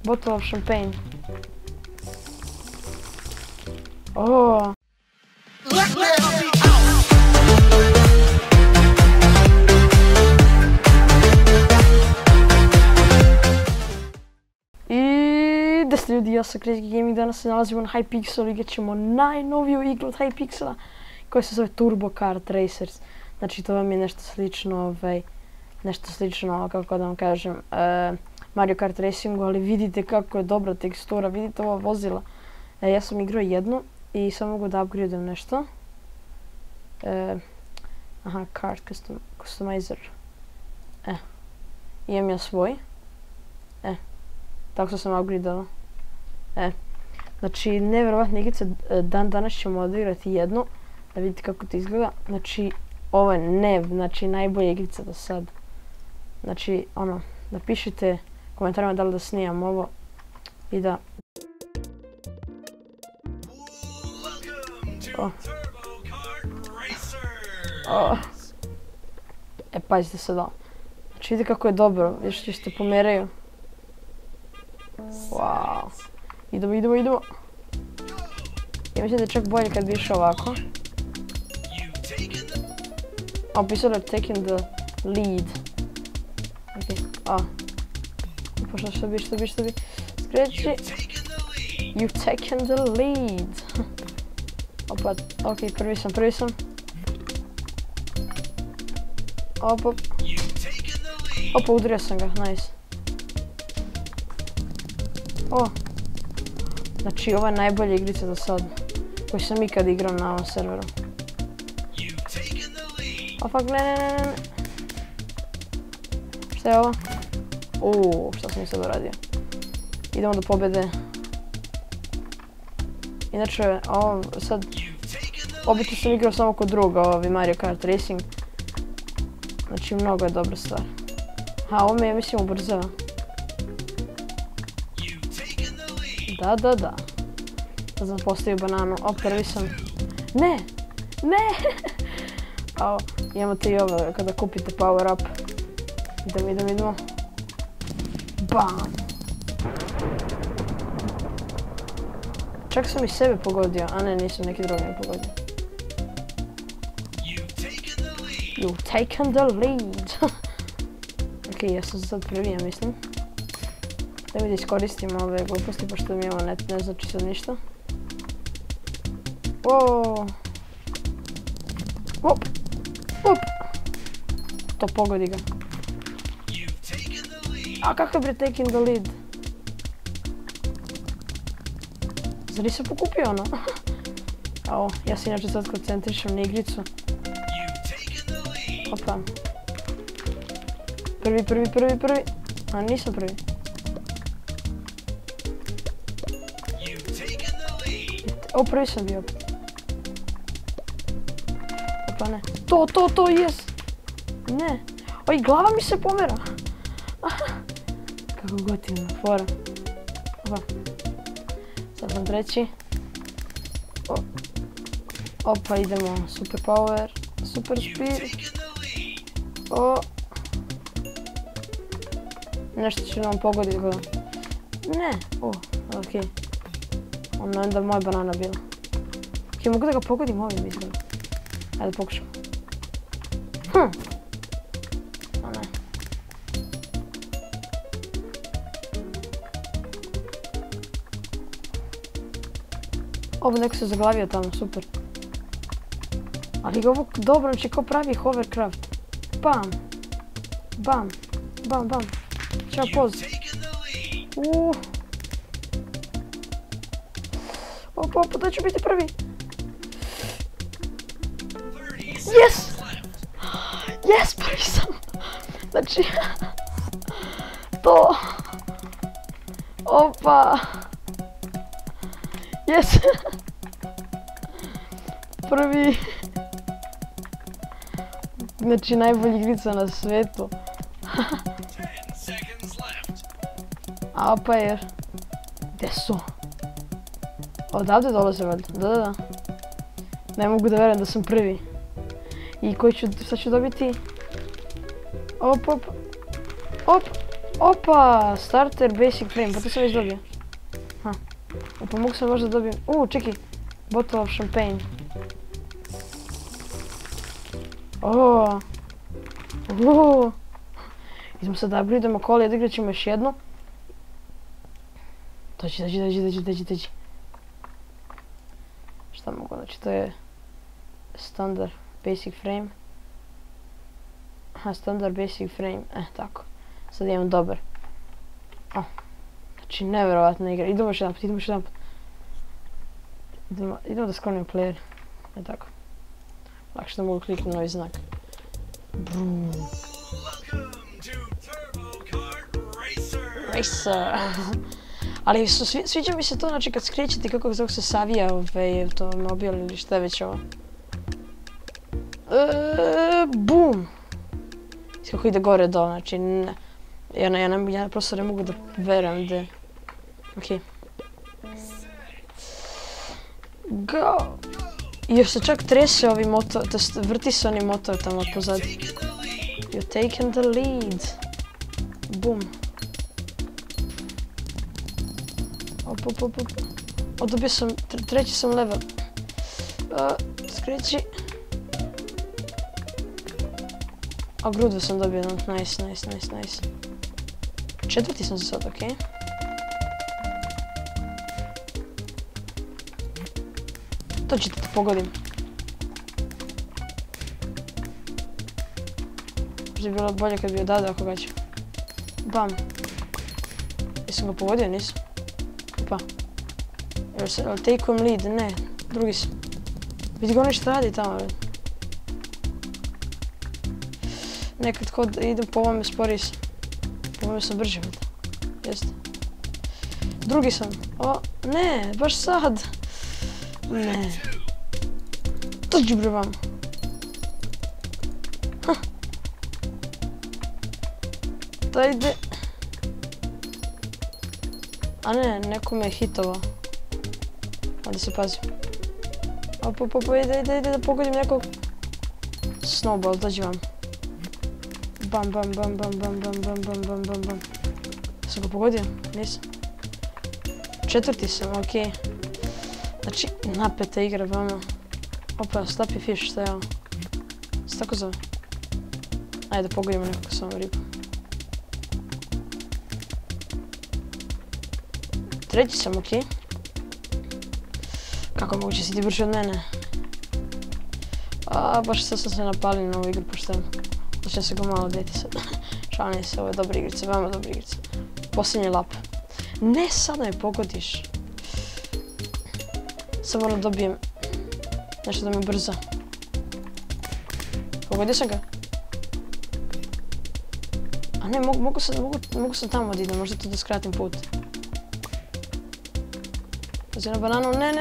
Bottle of champagne. Oh. I da ste ljudi, ja sam Crazy Gaming, danas se nalazimo na Hypixelu, igrat ćemo najnoviju igru od Hypixela koja se zove Turbo Kart Racers. Znači to vam je nešto slično, kako da vam kažem, Mario Kart Racingu, ali vidite kako je dobra tekstura, vidite ova vozila. Ja sam igrao jednu i sad mogu da upgradem nešto. Aha, Kart Customizer. Imam ja svoj. Tako što sam upgradala. Znači, nevjerovatna igrica, danas ćemo odigrati jednu, da vidite kako to izgleda. Znači, ovo je znači najbolja igrica do sad. Znači, napišite u komentarima da li da snimam ovo i da... Pazite sad ovo. Znači, vidite kako je dobro, još se pomeraju. Wow. Idemo. Ja mislim da je čak bolje kad bi išao ovako. Pisalo je taking the lead. Pošto što bi. Skreći. You've taken the lead. Ok, prvi sam. Opa, udario sam ga, nice. Znači ova je najbolja igrica do sad koju sam ikad igrao na ovom serveru. Fuck, ne. Šta je ovo? Šta sam mi sad uradio? Idemo do pobjede. Inače, ovo sad... Obično sam igrao samo kod druga, ovi Mario Kart Racing. Znači, mnogo je dobra stvar. Ovo me, mislim, ubrzava. Da. Sad sam postavio bananu. Prvi sam. Ne! Imate i ovo kada kupite power up. Idemo. Bam! Čak sam i sebe pogodio, a ne, nisam neki drugi me pogodio. You've taken the lead. Ok, ja sam sad prvi, ja mislim. Da mi da iskoristim ove gluposti, pošto mi ovo ne znači sad ništa. Hop! To pogodi ga. A kako je taking the lead? Zar nisam pokupio ono? Ja se inače sad koncentrišem na igricu. Opa. Prvi. A nisam prvi. Prvi sam bio. Opa, ne. To, yes! Ne. Oj, glava mi se pomera. Kako gotivno, fora. Opa. Sad sam treći. Opa, idemo. Super power. Super speed. Nešto će nam pogoditi. Ne. Okej. Onda moja banana bila. Ok, mogu da ga pogodim ovim izgleda. Ajde pokušamo. Ne. Ovo neko se zaglavio tamo, super. Ali ga ovo dobro, znači kao pravi hovercraft. Bam. Ćao poz. Opa, da ću biti prvi. Yes, prvi sam. Znači, to. Opa. Yes. Prvi. Znači, najbolja igrica na svetu. Jer... Gdje su? Odavde dolaze valjda, da. Ne mogu da verujem da sam prvi. I sad ću dobiti... Op. Opa, starter basic frame, pa to sam već dobio. Ha. Pa mogu sam možda dobijem, čekaj, bottle of champagne. Idemo sad da upgradeujemo koli, odigrat ćemo još jednu. Dođi. Šta mogu, znači to je standard basic frame. Aha, standard basic frame, tako. Sad imam dobar. Znači, nevjerovatna igra. Idemo još jedan put. Idemo da sklonimo player. Tako. Lakše da mogu kliknuti novi znak. Racer. Ali sviđa mi se to, znači kad skrećete kako se savija automobil ili šta već ovo. Bum! Kako ide gore dole, znači ja prosto ne mogu da verujem gdje. Okej. Go! I još se čak trese ovi motor, vrti se oni motor tamo pozad. You're taking the lead. Bum. Dobio sam, treći sam level. Skreći. A grudve sam dobio, nice. Četvrti sam za sad, okej. To ćete da pogodim. Možda bi bilo bolje kad bi odavde ako gaću. Bam. Jesam ga pogodio, nisam? Pa. Jel take home lead? Ne, drugi sam. Vidi ga ono što radi tamo. Nekad kod idem po ovome sporiji sam. Po ovome sam brži. Jeste. Drugi sam. Ne, baš sad. Ne. Dođi bre vam. Da ide. A ne, neko me je hitovao. Da se pazi. Ide da pogodim nekog. Snowball, dođi vam. Bam. Sam ga pogodio? Nisam. Četvrti sam, okej. Znači, napeta igra vama. Opa, Slappy Fish, šta je ovo? Se tako zove? Ajde, pogodimo nekog s ovom ribu. Treći sam, okej. Kako je moguće si ti brži od mene? Baš sad sam se napalio na ovu igru pošteno. Da će se ga malo deti sad. Šalim se, ovo je dobra igrica, veoma dobra igrica. Posljednji lap. Ne, sad me pogodiš. Sad moram dobijem nešto da me brza. Pogodio sam ga? A ne, mogu sam tamo da idem, možda to da skratim put. Pazi na bananu, ne.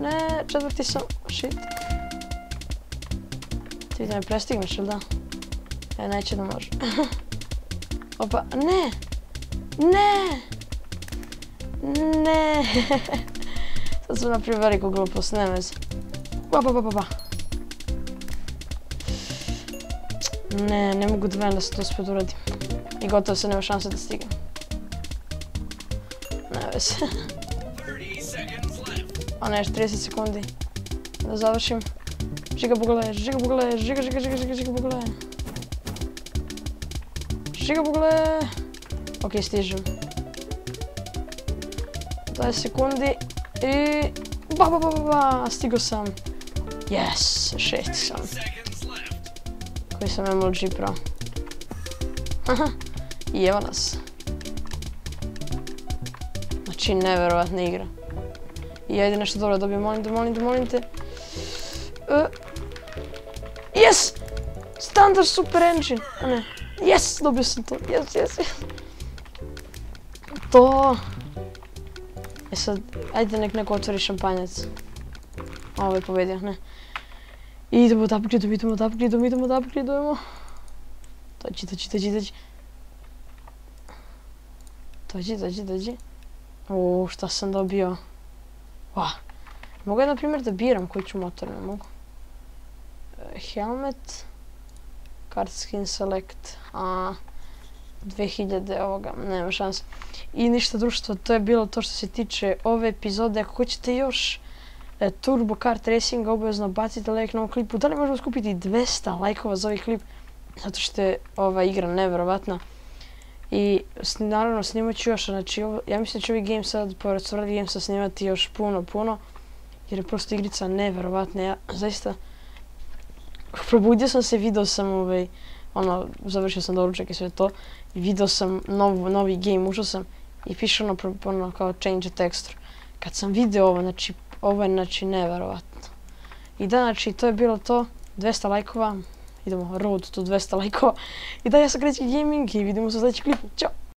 Ne, četvrti sam, shit. Ti da me prestigneš, ili da? Neće da može. Opa, ne! Sad sam napravio veliku glupost, ne veze. Pa. Ne mogu da velim da se to spet uradim. I gotovo se nema šanse da stignem. Ne veze. A ne, još 30 sekundi. Da završim. Žiga bugale. Žiga bugale. Okej, stižem. 20 sekundi i... Ba! Stigo sam. Yes, 6 sam. Koji sam MLG Pro. I evo nas. Znači, nevjerovatna igra. I ajde nešto dobro dobijem, molim te. Yes! Standard Super Engine! A ne. Yes! Dobio sam to. Yes. To... sad, ajde nek neko otvori šampanjac. Ovo je pobedio, ne. Idemo da upgradeujemo. Dođi. Šta sam dobio? Mogu ja na primjer da biram koji ću motor, ne mogu. Helmet. Card skin select, 2000 ovoga, nema šanse. I ništa društvo, to je bilo to što se tiče ove epizode. Ako hoćete još Turbo Kart Racinga, obavezno bacite like na ovom klipu. Da li možemo skupiti 200 lajkova za ovaj klip? Zato što je ova igra neverovatna. I naravno snimat ću još, znači ja mislim da ću ovaj game sad, pored Survival Gamesa, snimati još puno. Jer je prosto igrica neverovatna, ja zaista probudio sam se, video sam završio sam doručak i sve to. I video sam novi game, ušao sam i piše ono kao change the texture. Kad sam video ovo je znači neverovatno. I da, znači to je bilo to, 200 lajkova, idemo road to 200 lajkova. I da, ja sam Krećki Gaming i vidimo se u sljedećem klipu, ćao!